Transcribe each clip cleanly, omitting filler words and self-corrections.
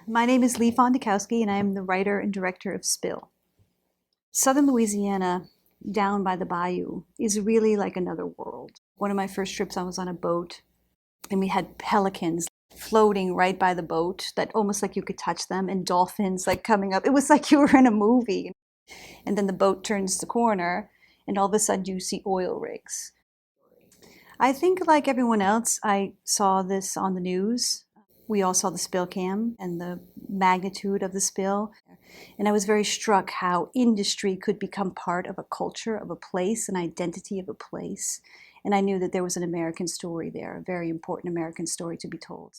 My name is Leigh Fondakowski, and I am the writer and director of SPIDLE. Southern Louisiana, down by the bayou, is really like another world. One of my first trips, I was on a boat, and we had pelicans floating right by the boat, that almost like you could touch them, and dolphins like coming up. It was like you were in a movie. And then the boat turns the corner, and all of a sudden you see oil rigs. I think like everyone else, I saw this on the news. We all saw the spill cam and the magnitude of the spill. And I was very struck how industry could become part of a culture, of a place, an identity of a place. And I knew that there was an American story there, a very important American story to be told.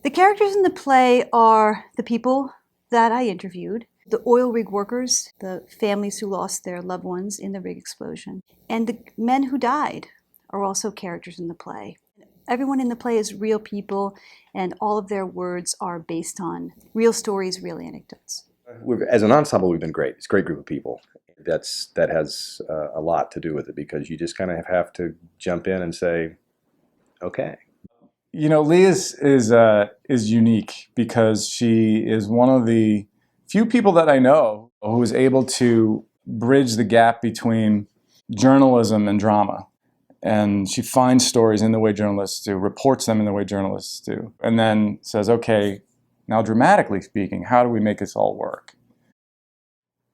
The characters in the play are the people that I interviewed, the oil rig workers, the families who lost their loved ones in the rig explosion, and the men who died are also characters in the play. Everyone in the play is real people, and all of their words are based on real stories, real anecdotes. As an ensemble, we've been great. It's a great group of people. That has a lot to do with it, because you just kind of have to jump in and say, okay. You know, Leigh is unique because she is one of the few people that I know who is able to bridge the gap between journalism and drama. And she finds stories in the way journalists do, reports them in the way journalists do, and then says, okay, now dramatically speaking, how do we make this all work?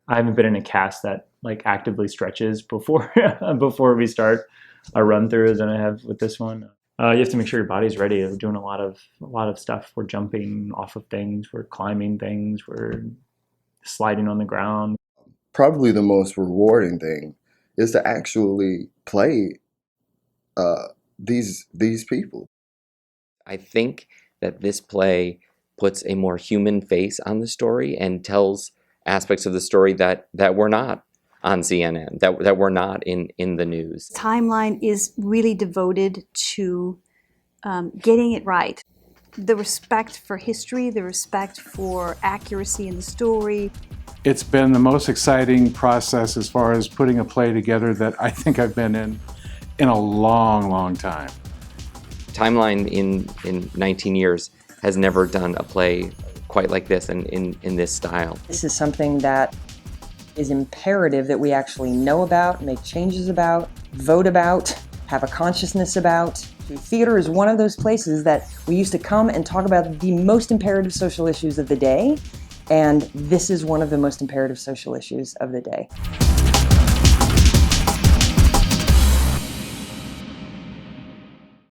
I haven't been in a cast that like actively stretches before before we start a run through than I have with this one. You have to make sure your body's ready. We're doing a lot of stuff. We're jumping off of things. We're climbing things. We're sliding on the ground. Probably the most rewarding thing is to actually play these people. I think that this play puts a more human face on the story and tells aspects of the story that were not on CNN, that were not in the news. TimeLine is really devoted to getting it right. The respect for history, the respect for accuracy in the story. It's been the most exciting process as far as putting a play together that I think I've been in a long, long time. TimeLine in 19 years has never done a play quite like this and in this style. This is something that is imperative that we actually know about, make changes about, vote about, have a consciousness about. Theater is one of those places that we used to come and talk about the most imperative social issues of the day, and this is one of the most imperative social issues of the day.